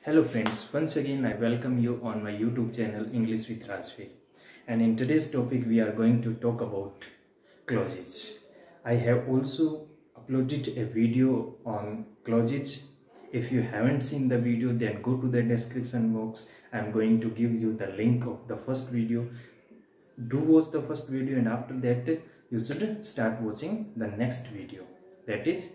Hello friends, once again I welcome you on my YouTube channel English with Rajveer, and in today's topic we are going to talk about clauses. I have also uploaded a video on clauses. If you haven't seen the video, then go to the description box. I am going to give you the link of the first video. Do watch the first video, and after that you should start watching the next video. That is,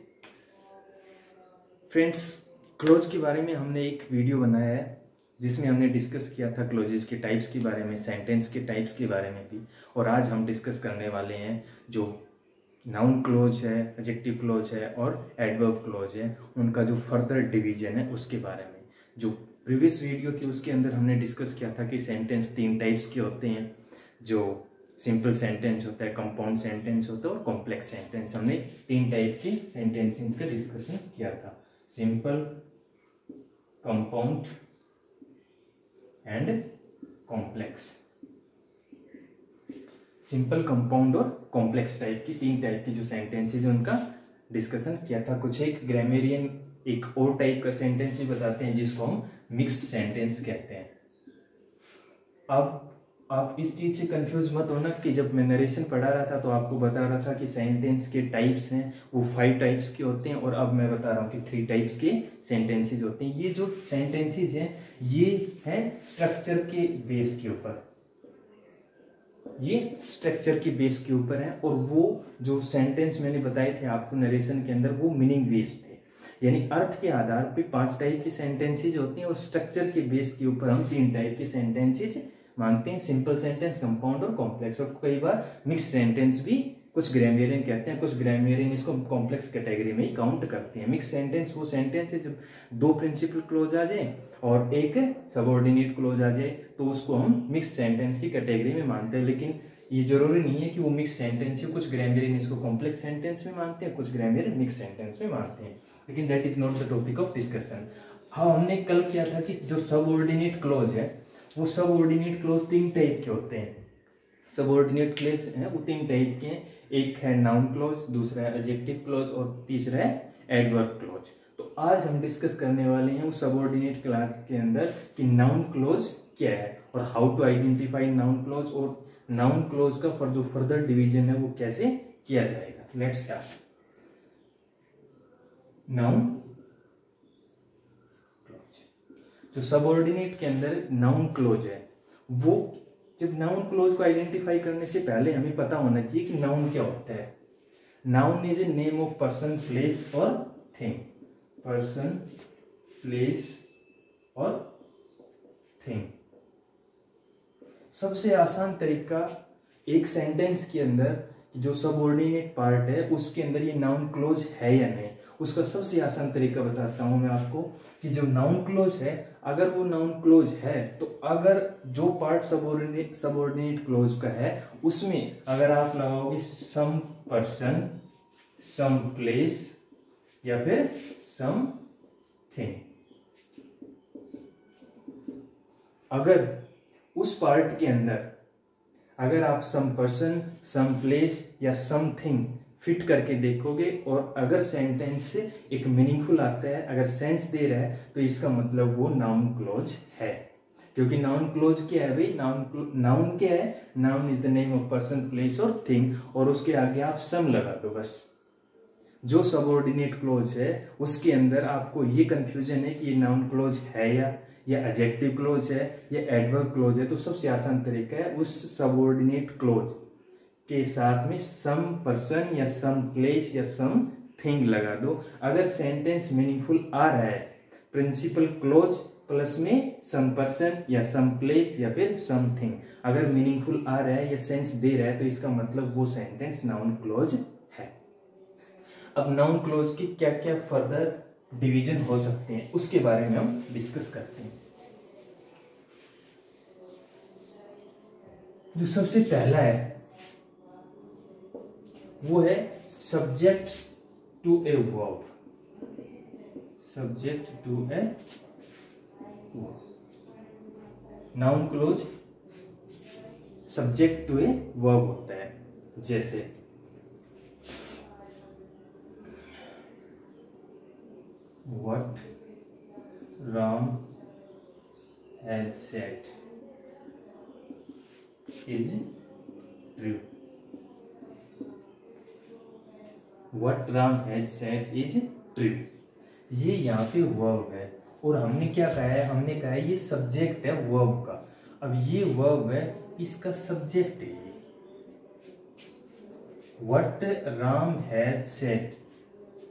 friends, close के बारे में हमने एक video बनाया है जिसमें हमने discuss किया था क्लोजेस के टाइप्स के बारे में, सेंटेंस के टाइप्स के बारे में भी। और आज हम डिस्कस करने वाले हैं जो नाउन क्लोज है, एडजेक्टिव क्लोज है और एडवर्ब क्लोज है, उनका जो फर्दर डिवीजन है उसके बारे में। जो प्रीवियस वीडियो थी उसके अंदर हमने डिस्कस किया था कि सेंटेंस 3 टाइप्स के होते हैं, जो सिंपल सेंटेंस होता है, कंपाउंड सेंटेंस होता है और कॉम्प्लेक्स सेंटेंस। हमने 3 टाइप के सेंटेंसेस का डिस्कशन किया था, simple, compound and complex. Simple, compound और कॉम्प्लेक्स टाइप की 3 टाइप की जो सेंटेंसेस उनका डिस्कशन किया था। कुछ एक ग्रामेरियन एक और टाइप का सेंटेंस ही बताते हैं जिसको हम मिक्स्ड सेंटेंस कहते हैं। अब आप इस चीज से कंफ्यूज मत होना कि जब मैं नरेशन पढ़ा रहा था तो आपको बता रहा था कि सेंटेंस के टाइप्स हैं वो 5 टाइप्स के होते हैं, और अब मैं बता रहा हूँ कि 3 टाइप्स के सेंटेंसेस होते हैं। ये जो सेंटेंसेस हैं ये है स्ट्रक्चर के बेस के ऊपर, ये स्ट्रक्चर के बेस के ऊपर है, और वो जो सेंटेंस मैंने बताए थे आपको नरेशन के अंदर वो मीनिंग बेस्ड थे, यानी अर्थ के आधार पे 5 टाइप की सेंटेंसेज होती हैं और स्ट्रक्चर के बेस के ऊपर हम 3 टाइप के सेंटेंसेज मानते हैं, सिंपल सेंटेंस, कंपाउंड और कॉम्प्लेक्स। और कई बार मिक्स सेंटेंस भी कुछ ग्रामेरियन कहते हैं, कुछ ग्रामेरियन इसको कॉम्प्लेक्स कैटेगरी में ही काउंट करते हैं। मिक्स सेंटेंस वो सेंटेंस है जब 2 प्रिंसिपल क्लोज आ जाए और एक सबऑर्डिनेट क्लोज आ जाए तो उसको हम मिक्स सेंटेंस की कैटेगरी में मानते हैं। लेकिन ये जरूरी नहीं है कि वो मिक्स सेंटेंस है, कुछ ग्रामेरियन इसको कॉम्प्लेक्स सेंटेंस में मानते हैं, कुछ ग्रामेरियन मिक्स सेंटेंस में मानते हैं, लेकिन that is not the topic of discussion. हाँ, हमने कल किया था कि जो सबऑर्डिनेट क्लोज है वो सबऑर्डिनेट क्लोज 3 टाइप के होते हैं। सबऑर्डिनेट क्लोज है वो 3 टाइप के हैं, एक है नाउन क्लोज, दूसरा है एडजेक्टिव क्लोज और तीसरा है एडवर्ब क्लोज। तो आज हम डिस्कस करने वाले हैं उस सबऑर्डिनेट क्लास के अंदर कि नाउन क्लोज क्या है और how to identify noun clause, और नाउन क्लोज का जो फर्दर डिवीजन है वो कैसे किया जाएगा। Let's start. नाउन जो सबऑर्डिनेट के अंदर नाउन क्लोज है, वो जब नाउन क्लोज को आइडेंटिफाई करने से पहले हमें पता होना चाहिए कि नाउन क्या होता है। Noun is a name of person, place और थिंग। पर्सन, प्लेस और थिंग। सबसे आसान तरीका एक सेंटेंस के अंदर जो सबऑर्डिनेट पार्ट है उसके अंदर ये नाउन क्लोज है या नहीं, उसका सबसे आसान तरीका बताता हूं मैं आपको कि जो नाउन क्लोज है, अगर वो नाउन क्लोज है तो अगर जो पार्ट सबऑर्डिनेट क्लोज का है उसमें अगर आप लगाओगे सम पर्सन, सम प्लेस या फिर सम थिंग, अगर उस पार्ट के अंदर अगर आप सम पर्सन, सम प्लेस या समथिंग फिट करके देखोगे और अगर सेंटेंस से एक मीनिंगफुल आता है, अगर सेंस दे रहा है, तो इसका मतलब वो नाउन क्लोज है। क्योंकि नाउन क्लोज क्या है भाई, नाउन क्या है, noun is the name of person, place और थिंग, और उसके आगे आप सम लगा दो बस। जो सबऑर्डिनेट क्लोज है उसके अंदर आपको ये कंफ्यूजन है कि ये नाउन क्लोज है या एडजेक्टिव क्लोज है या एडवर्ब क्लोज है, तो सबसे आसान तरीका है उस सबऑर्डिनेट क्लोज के साथ में सम पर्सन या सम प्लेस या सम थिंग लगा दो। अगर सेंटेंस मीनिंगफुल आ रहा है, प्रिंसिपल क्लोज प्लस में सम पर्सन या सम प्लेस या फिर समथिंग अगर मीनिंगफुल आ रहा है या सेंस दे रहा है, तो इसका मतलब वो सेंटेंस नाउन क्लोज है। अब नाउन क्लोज के क्या क्या फर्दर डिवीजन हो सकते हैं उसके बारे में हम डिस्कस करते हैं। जो सबसे पहला है वो है subject to a verb. Subject to a verb, noun clause subject to a verb होता है। जैसे what Ram has said is true. What Ram has said is true. ये यहाँ पे वर्ब है और हमने क्या कहा है, हमने कहा है ये सब्जेक्ट है वर्ब का। अब ये वर्ब है, इसका सब्जेक्ट है ये। What Ram has said,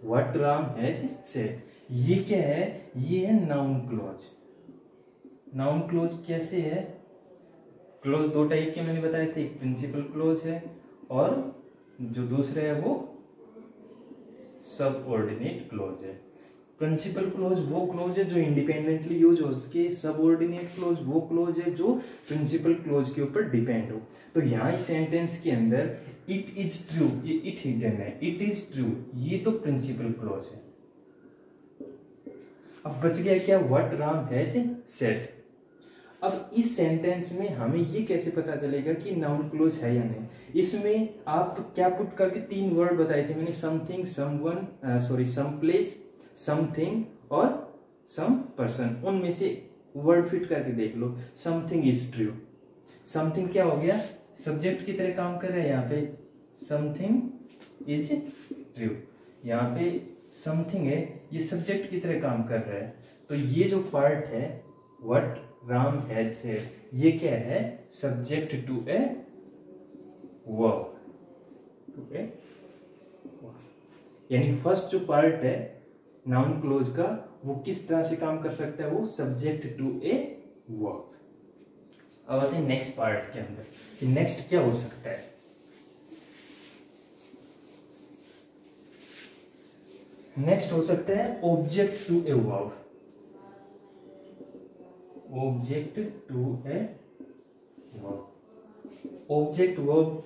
what Ram has said, ये क्या है, ये है नाउन क्लॉज। नाउन क्लॉज कैसे है, क्लॉज दो टाइप के मैंने बताए थे, एक प्रिंसिपल क्लॉज है और जो दूसरे है वो सबऑर्डिनेट क्लॉज है। प्रिंसिपल क्लॉज वो क्लॉज है जो इंडिपेंडेंटली यूज हो सके, सबऑर्डिनेट क्लॉज वो क्लॉज है जो प्रिंसिपल क्लॉज के ऊपर डिपेंड हो। तो यहाँ इस सेंटेंस के अंदर इट इज ट्रू, ये इट हिडन है, इट इज ट्रू, ये तो प्रिंसिपल क्लॉज है। अब बच गया क्या, व्हाट राम हैज सेड। अब इस सेंटेंस में हमें ये कैसे पता चलेगा कि नाउन क्लॉज है या नहीं। इसमें आप क्या पुट करके तीन वर्ड बताए थे मैंने, something, someone, sorry some place, something और सम पर्सन। उनमें से वर्ड फिट करके देख लो। समथिंग इज ट्रू, समथिंग क्या हो गया, सब्जेक्ट की तरह काम कर रहा है यहाँ पे, समथिंग इज ट्रू। यहाँ पे समथिंग है, ये सब्जेक्ट की तरह काम कर रहा है। तो ये जो पार्ट है व्हाट राम हैज सेड, ये क्या है, subject to a verb, to a, यानी फर्स्ट जो पार्ट है नाउन क्लोज का वो किस तरह से काम कर सकता है, वो सब्जेक्ट टू ए वर्ब। अब आते हैं नेक्स्ट पार्ट के अंदर कि नेक्स्ट क्या हो सकता है। नेक्स्ट हो सकता है object to a verb, object to a verb. Object verb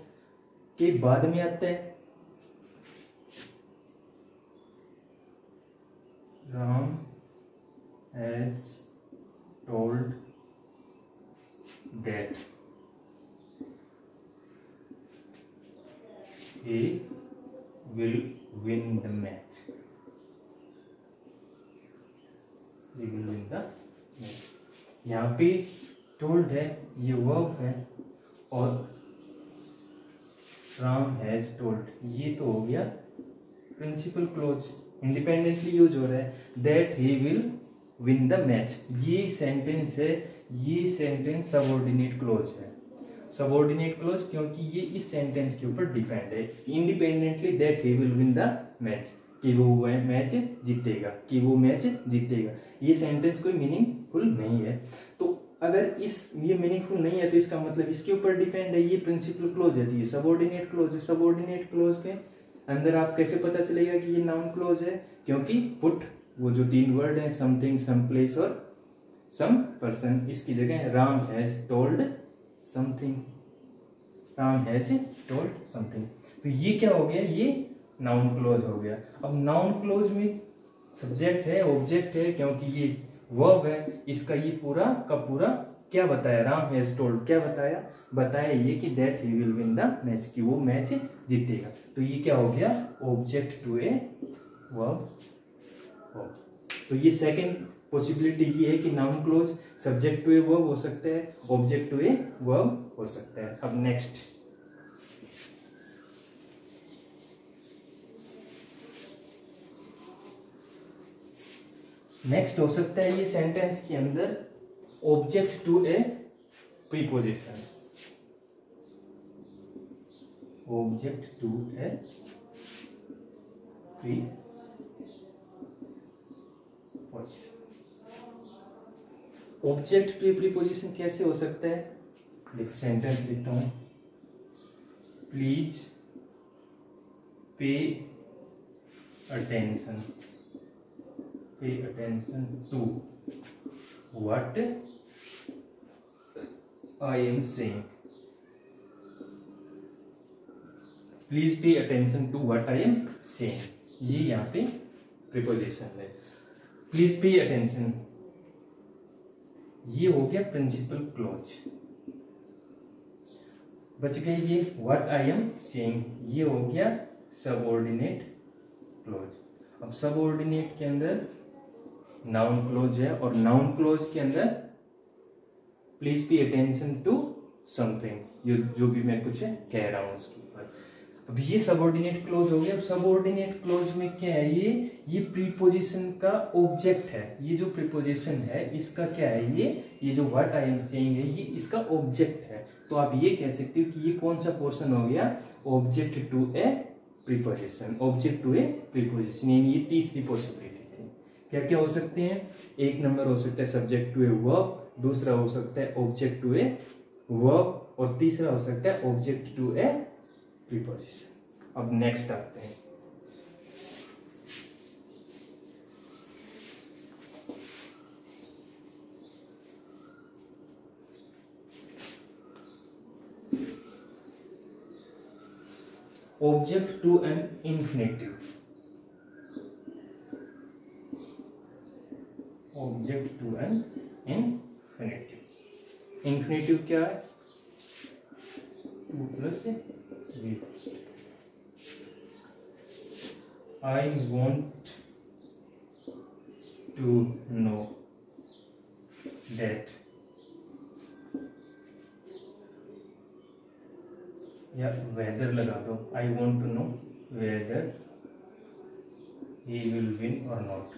के बाद में आता है Ram has told that he will win the match, he will win the match। यहाँ पे टोल्ड है, ये वर्ब है, और राम हैज टोल्ड ये तो हो गया प्रिंसिपल क्लॉज, इंडिपेंडेंटली यूज हो रहा है। That he will win the match, ये सेंटेंस है, ये सेंटेंस सबऑर्डिनेट क्लॉज है। सबऑर्डिनेट क्लॉज क्योंकि ये इस सेंटेंस के ऊपर डिपेंड है। Independently that he will win the match, कि वो मैच जीतेगा, कि वो मैच जीतेगा। ये सेंटेंस कोई मीनिंगफुल नहीं है। तो अगर ये मीनिंगफुल नहीं है तो इसका मतलब इसके ऊपर डिपेंड है, ये प्रिंसिपल क्लॉज है, तो ये सबऑर्डिनेट क्लॉज है। सबऑर्डिनेट क्लॉज के अंदर आप कैसे पता चलेगा कि ये नाउन क्लॉज है, क्योंकि पुट वो जो तीन वर्ड है समथिंग, सम प्लेस और सम पर्सन, इसकी जगह Ram has told something, Ram has told something. तो ये क्या हो गया, ये नाउन क्लॉज हो गया। अब नाउन क्लॉज में सब्जेक्ट है, ऑब्जेक्ट है, क्योंकि ये वर्ब है, इसका ये पूरा का पूरा क्या बताया, राम हैज टोल्ड क्या बताया, बताया ये कि that he will win the match, कि वो मैच जीतेगा। तो ये क्या हो गया, ऑब्जेक्ट टू ए वर्ब। तो ये सेकंड पॉसिबिलिटी ये है कि noun clause subject to a verb हो सकता है, ऑब्जेक्ट टू ए वर्ब हो सकता है। अब नेक्स्ट हो सकता है ये सेंटेंस के अंदर object to a preposition, object to a preposition. Object to a preposition कैसे हो सकता है, देखो सेंटेंस लिखता हूं, please pay attention, pay attention to what I am saying, please pay attention to what I am saying, ये यहाँ पे प्रीपोजिशन है। प्लीज पे अटेंशन ये हो गया प्रिंसिपल क्लॉज। बच गई ये व्हाट आई एम सेइंग, ये हो गया सबऑर्डिनेट क्लॉज। अब सबऑर्डिनेट के अंदर नाउन क्लॉज है और नाउन क्लॉज के अंदर please pay attention to something, जो भी मैं कुछ कह रहा हूँ उसके ऊपर। अब ये सबऑर्डिनेट क्लोज हो गया। अब सबऑर्डिनेट क्लोज में क्या है, ये प्रीपोजिशन का ऑब्जेक्ट है। ये जो प्रीपोजिशन है इसका क्या है, ये जो व्हाट आई एम सेइंग है ये इसका ऑब्जेक्ट है। तो आप ये कह सकते हो कि ये कौन सा पोर्शन हो गया, object to a preposition, object to a preposition. यानी ये तीसरी पॉसिबिलिटी थी। क्या क्या हो सकते हैं, एक नंबर हो सकता है सब्जेक्ट टू ए वर्ब, दूसरा हो सकता है ऑब्जेक्ट टू ए वर्ब, और तीसरा हो सकता है ऑब्जेक्ट टू ए प्रीपोजिशन। अब नेक्स्ट आते हैं, object to an infinitive. Object to an infinitive. Infinitive क्या है, 2 plus V first. I want to know that, या वेदर लगा दो, I want to know whether he will win और not,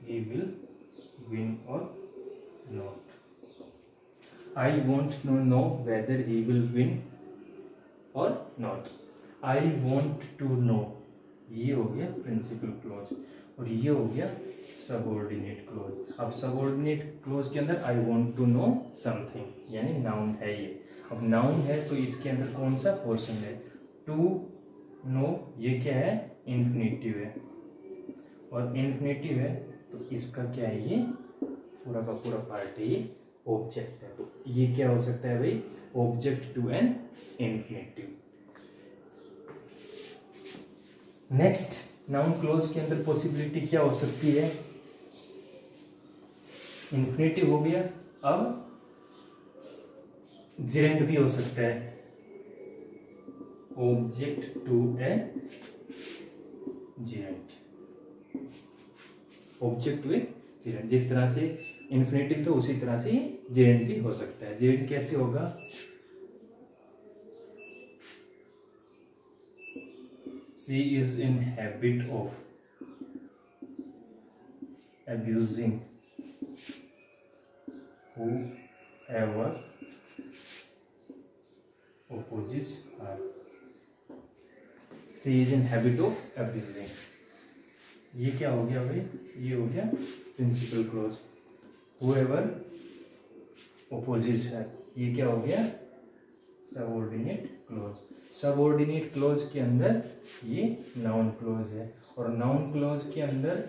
he will win or not. I want to know whether he will win or not. I want to know, ये हो गया principal clause, और ये हो गया सबऑर्डिनेट क्लॉज। अब subordinate clause के अंदर I want to know something यानी नाउन है ये। अब नाउन है तो इसके अंदर कौन सा पोर्शन है, टू नो, ये क्या है, इन्फिनिटिव है, और इन्फिनिटिव है तो इसका क्या है, ये पूरा का पूरा पार्ट है, ये ऑब्जेक्ट है। तो ये क्या हो सकता है भाई, object to an infinitive. Next, noun clause के अंदर पॉसिबिलिटी क्या हो सकती है, इन्फिनिटिव हो गया। अब जेरेंट भी हो सकता है, object to a gerund, object to a gerund. जिस तरह से इन्फिनिटिव तो उसी तरह से जेरेंट भी हो सकता है। जेरेंट कैसे होगा, she is in habit of abusing whoever opposes her. She is in habit of abusing, ये क्या हो गया भाई, ये हो गया principal clause. whoever opposes her, ये क्या हो गया, सबऑर्डिनेट क्लॉज। सबऑर्डिनेट क्लॉज के अंदर ये नाउन क्लॉज है, और नाउन क्लॉज के अंदर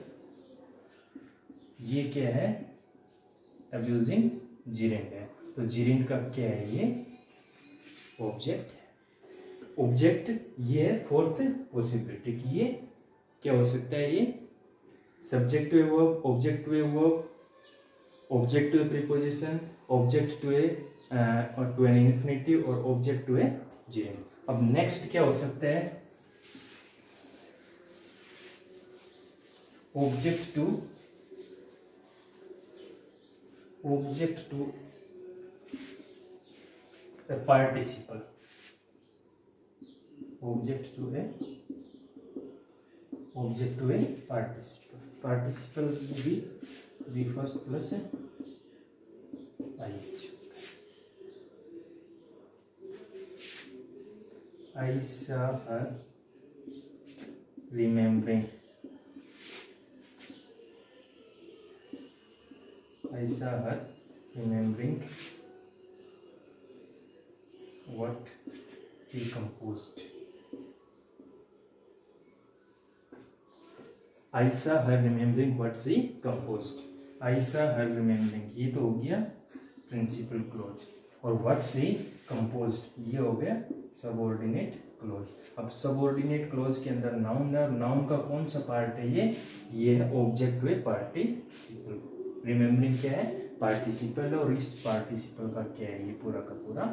ये क्या है, अब्यूजिंग जेरेंट है। तो जेरेंट का क्या है, ये ऑब्जेक्ट है। ऑब्जेक्ट ये है फोर्थ पॉसिबिलिटी की, ये क्या हो सकता है, ये subject to a verb, object to a verb, object to a preposition, object to a और टू एन इन्फिनिटिव, और ऑब्जेक्ट टू ए जेरेंट। अब नेक्स्ट क्या हो सकता है, object to a participle, object to a participle. Participle भी first plus I. I saw her remembering. I saw her remembering what she composed. I saw her remembering what she composed. I saw her remembering, ये तो हो गया principal clause, और what she composed ये हो गया subordinate clause. अब subordinate clause के अंदर नाउन है, और नाउन का कौन सा पार्ट है, ये है object to a participle. Remembering क्या है, पार्टिसिपल, और इस पार्टिसिपल का क्या है, ये पूरा का पूरा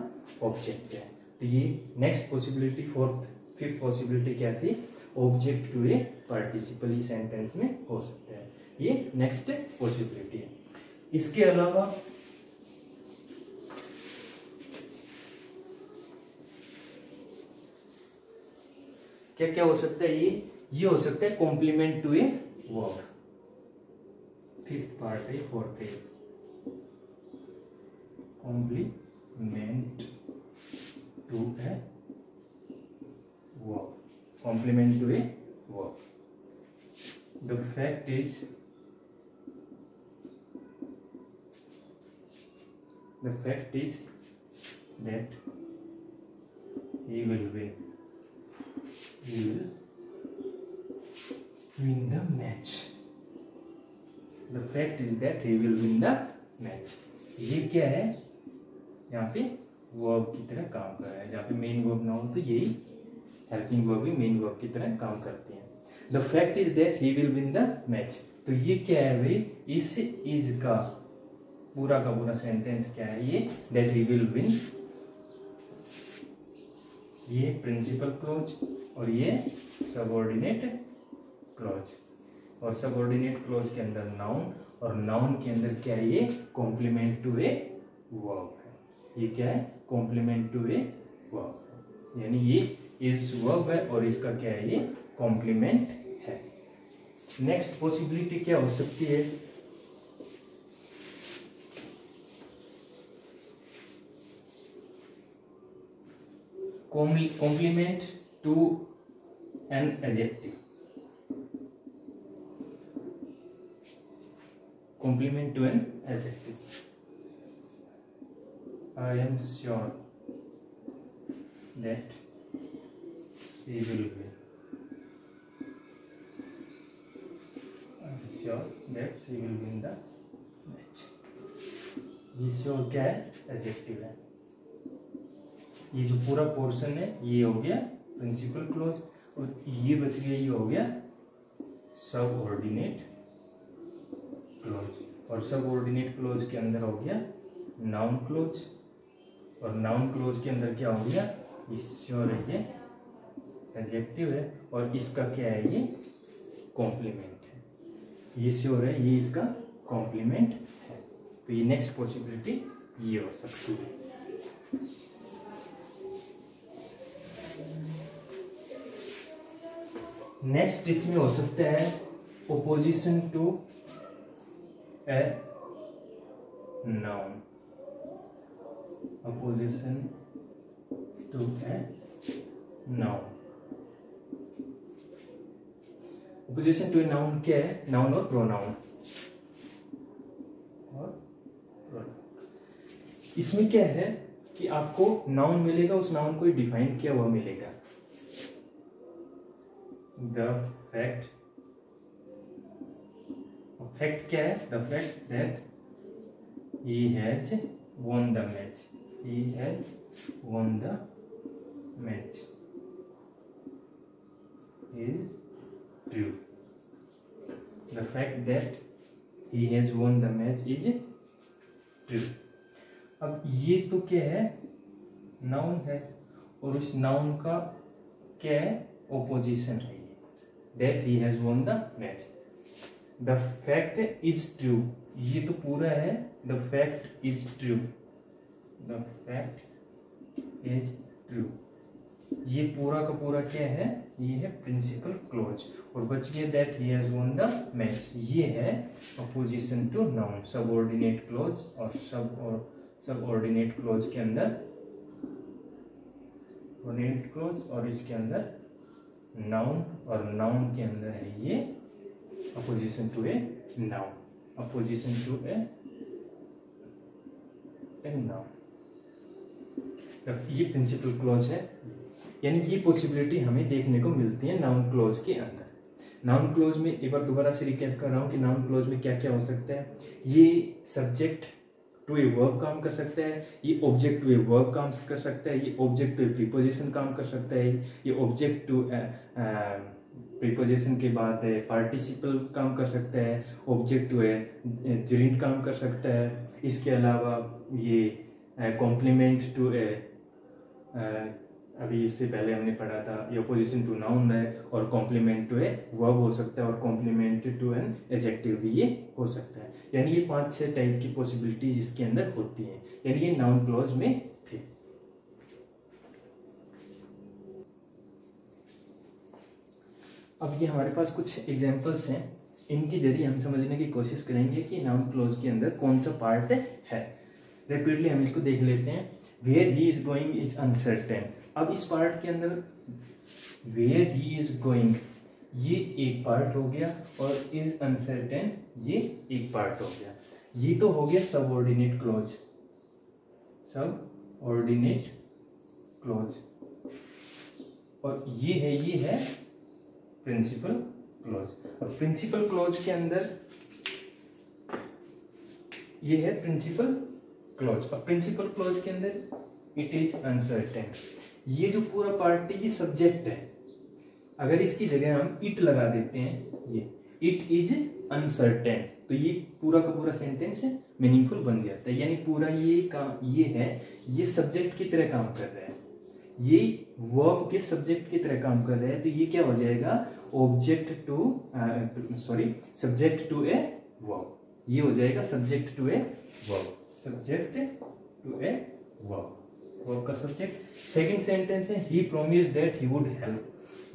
ऑब्जेक्ट है। तो ये नेक्स्ट पॉसिबिलिटी, फिफ्थ पॉसिबिलिटी क्या थी, ऑब्जेक्ट टू ए पार्टिसिपल ही सेंटेंस में हो सकता है। ये नेक्स्ट पॉसिबिलिटी है। इसके अलावा क्या क्या हो सकता है? ये हो सकता है complement to a verb. Fifth part है, फोर्थ है, complement to a verb, complement to a verb. The fact is that he will win the match. The fact is that he will win the match. ये क्या है? यहाँ पे verb की तरह काम कर रहा है। जहाँ पे मेन वर्ब ना हो तो यही हेल्पिंग वर्ब भी मेन वर्ब की तरह काम करती है। The fact is that he will win the match. तो ये क्या है भाई? इस का पूरा सेंटेंस क्या है? ये that he will win, ये प्रिंसिपल क्लॉज और ये सबऑर्डिनेट क्लॉज। और सबऑर्डिनेट क्लॉज के अंदर नाउन, और नाउन के अंदर क्या है? ये कॉम्प्लीमेंट टू ए वर्ब है। ये क्या है? कॉम्प्लीमेंट टू ए वर्ब, यानी ये इस वर्ब है और इसका क्या है? ये कॉम्प्लीमेंट है। नेक्स्ट पॉसिबिलिटी क्या हो सकती है? Complement to an adjective, complement to an adjective. I am sure that she will win. I am sure that she will win the match. ये श्योर क्या है? एडजेक्टिव है। ये जो पूरा पोर्शन है ये हो गया प्रिंसिपल क्लॉज, और ये बच गया, ये हो गया सबऑर्डिनेट क्लॉज। और सबऑर्डिनेट क्लॉज के अंदर हो गया नाउन क्लॉज, और नाउन क्लॉज के अंदर क्या हो गया? श्योर है, ये एडजेक्टिव है, और इसका क्या है? ये कॉम्प्लीमेंट है। ये श्योर है, ये इसका कॉम्प्लीमेंट है। तो ये नेक्स्ट पॉसिबिलिटी ये हो सकती है। नेक्स्ट इसमें हो सकता है opposition to a noun, apposition to a noun. Apposition to a noun क्या है? नाउन और प्रोनाउन। इसमें क्या है कि आपको नाउन मिलेगा, उस नाउन को डिफाइन किया हुआ मिलेगा। The fact क्या है? The fact that he has won the match. He has won the match is true. The fact that he has won the match is true. अब ये तो क्या है? नाउन है, और उस नाउन का क्या है? ओपोजिशन है। That he has won the match. The fact is true. ये तो पूरा है the fact is true. The fact is true. ये पूरा का पूरा क्या है? ये है प्रिंसिपल क्लॉज, और बच गया that he has won the match। ये है opposition to noun, subordinate clause, और सबऑर्डिनेट क्लॉज के अंदर ऑर्डिनेट क्लॉज, और इसके अंदर नाउन, और नाउन के अंदर है ये apposition to a noun, apposition to a noun. ये प्रिंसिपल क्लॉज है, यानी कि ये पॉसिबिलिटी हमें देखने को मिलती है नाउन क्लॉज के अंदर। नाउन क्लॉज में एक बार दोबारा से रिकैप कर रहा हूँ कि नाउन क्लॉज में क्या क्या हो सकता है। ये सब्जेक्ट टू ए वर्ब काम कर सकता है, ये ऑब्जेक्ट टू ए वर्ब काम कर सकता है, ये ऑब्जेक्ट टू ए प्रीपोजिशन काम कर सकता है, ये ऑब्जेक्ट टू प्रीपोजिशन के बाद पार्टिसिपल काम कर सकता है, ऑब्जेक्ट टू ए जरिंड काम कर सकता है। इसके अलावा ये कॉम्प्लीमेंट टू ए अभी इससे पहले हमने पढ़ा था ये अपोजिशन टू नाउन है और कॉम्प्लीमेंट टू ए वर्ब हो सकता है और कॉम्प्लीमेंट टू एन एडजेक्टिव भी ये हो सकता है। यानी ये 5-6 टाइप की पॉसिबिलिटीज इसके अंदर होती हैं, यानी ये नाउन क्लॉज में थे। अब ये हमारे पास कुछ एग्जांपल्स हैं, इनके जरिए हम समझने की कोशिश करेंगे कि नाउन क्लॉज के अंदर कौन सा पार्ट है। रिपीटली हम इसको देख लेते हैं। Where he is going is uncertain. अब इस पार्ट के अंदर वेयर ही इज गोइंग ये एक पार्ट हो गया और इज अनसर्टेन ये एक पार्ट हो गया। ये तो हो गया सबऑर्डिनेट क्लॉज, सबऑर्डिनेट क्लॉज। और ये है प्रिंसिपल क्लॉज। और प्रिंसिपल क्लॉज के अंदर ये है प्रिंसिपल क्लॉज। और प्रिंसिपल क्लॉज के अंदर इट इज अनसर्टेन। ये जो पूरा पार्ट है ये सब्जेक्ट है, अगर इसकी जगह हम इट लगा देते हैं, ये इट इज अनसर्टेन, तो ये पूरा का पूरा सेंटेंस मीनिंगफुल बन जाता है। यानी पूरा ये काम ये है, ये सब्जेक्ट की तरह काम कर रहा है, ये वर्ब के सब्जेक्ट की तरह काम कर रहा है। तो ये क्या हो जाएगा, object to subject to a verb. ये हो जाएगा subject to a verb, subject to a verb, verb का सब्जेक्ट। सेकंड सेंटेंस है he promised that he would help.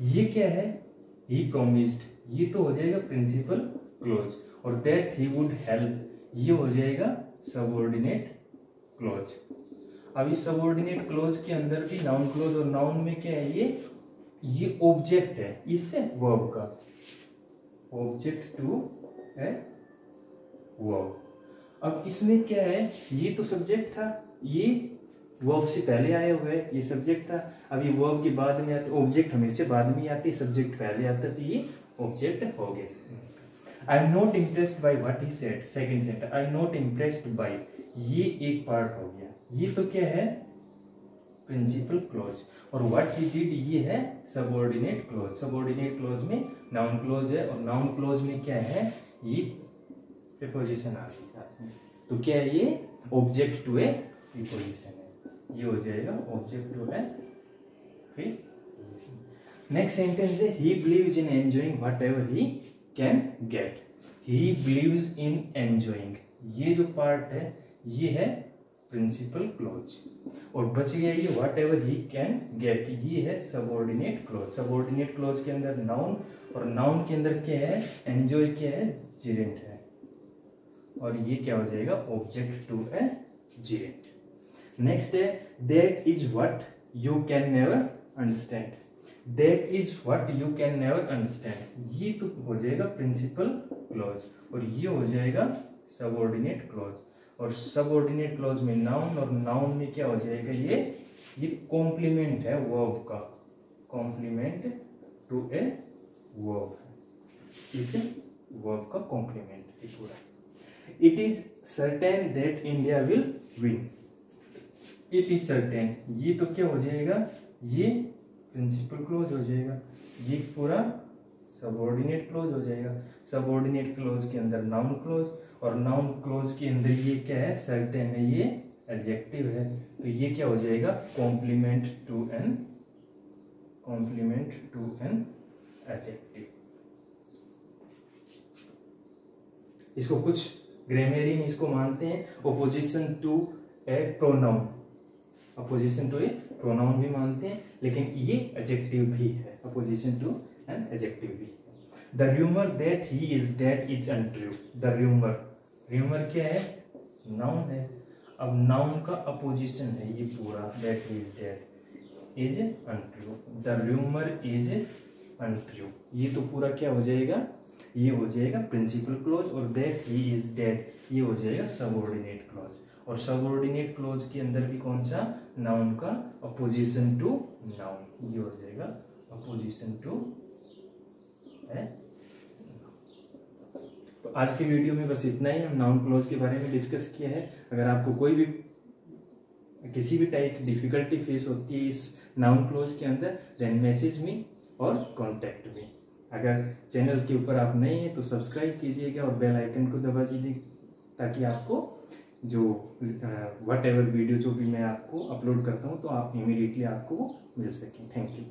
ये क्या है, ही प्रोमिस्ड, ये तो हो जाएगा प्रिंसिपल क्लॉज। और दैट ही वुड हेल्प ये हो जाएगा सबऑर्डिनेट क्लॉज। अब इस सबऑर्डिनेट क्लॉज के अंदर भी नाउन क्लॉज, और नाउन में क्या है, ये ऑब्जेक्ट है इससे वर्ब का, ऑब्जेक्ट टू है वर्ब। अब इसमें क्या है, ये तो सब्जेक्ट था, ये वर्ब से पहले आया हुआ है, ये सब्जेक्ट था। अब ये वर्ब के बाद में आता, ऑब्जेक्ट हमेशा बाद में आती है, सब्जेक्ट पहले आता, तो ये ऑब्जेक्ट हो गया। I am not impressed by what he said. Second sentence I am not impressed by, ये एक पार्ट हो गया। ये तो क्या है, प्रिंसिपल क्लॉज। और व्हाट ही डिड ये है सबऑर्डिनेट क्लॉज। सबऑर्डिनेट क्लॉज में नाउन क्लॉज है, और नाउन क्लॉज में क्या है, ये प्रीपोजिशन आ गई साथ में। तो क्या है, ये ऑब्जेक्ट टू ए प्रीपोजिशन है, ये हो जाएगा object to a preposition. Next sentence है he believes in enjoying whatever he can get. He believes in enjoying, ये जो पार्ट है ये है प्रिंसिपल क्लॉज। और बच गया ये व्हाटएवर ही कैन गेट, ये है सबऑर्डिनेट क्लॉज। सबऑर्डिनेट क्लॉज के अंदर नाउन, और नाउन के अंदर क्या है, एंजॉय क्या है, जेरेंट है, और ये क्या हो जाएगा, object to a gerund. Next है that is what you can never understand. That is what you can never understand, ये तो हो जाएगा प्रिंसिपल क्लॉज, और ये हो जाएगा सबऑर्डिनेट क्लॉज। और सबऑर्डिनेट क्लॉज में नाउन, और नाउन में क्या हो जाएगा, ये कॉम्प्लीमेंट है वर्ब का, कॉम्प्लीमेंट टू ए वर्ब, इस वर्ब का कॉम्प्लीमेंट है पूरा। It is certain that India will win. It is certain, ये तो क्या हो जाएगा, ये प्रिंसिपल क्लॉज हो जाएगा, ये पूरा सबऑर्डिनेट क्लॉज हो जाएगा। सबऑर्डिनेट क्लॉज के अंदर नाउन क्लॉज, और नाउन क्लॉज के अंदर ये क्या है, सर्टेन है, ये एडजेक्टिव है, तो ये क्या हो जाएगा, कॉम्प्लीमेंट टू एन एडजेक्टिव। इसको कुछ ग्रामरियन इसको मानते हैं opposition to a pronoun, apposition to a pronoun भी मानते हैं, लेकिन ये एडजेक्टिव भी है, अपोजिशन टू एन एडजेक्टिव भी है। The rumour that he is dead is untrue. The rumour, rumour क्या है, नाउन है। अब नाउन का अपोजिशन है ये पूरा, that he is dead is untrue. The rumour is untrue, ये तो पूरा क्या हो जाएगा, ये हो जाएगा प्रिंसिपल क्लॉज, और दैट ही इज डेड ये हो जाएगा सबऑर्डिनेट क्लॉज। और सबऑर्डिनेट क्लॉज के अंदर भी कौन सा, नाउन का अपोजिशन टू नाउन, ये हो जाएगा अपोजिशन टू है। तो आज के वीडियो में बस इतना ही, हम नाउन क्लॉज के बारे में डिस्कस किया है। अगर आपको कोई भी किसी भी टाइप की डिफिकल्टी फेस होती है इस नाउन क्लॉज के अंदर, देन मैसेज मी और कॉन्टेक्ट मी। अगर चैनल के ऊपर आप नए हैं तो सब्सक्राइब कीजिएगा और बेल आइकन को दबा दीजिए, ताकि आपको जो वट एवर वीडियो जो भी मैं आपको अपलोड करता हूँ तो आप इमीडिएटली आपको वो मिल सके। Thank you.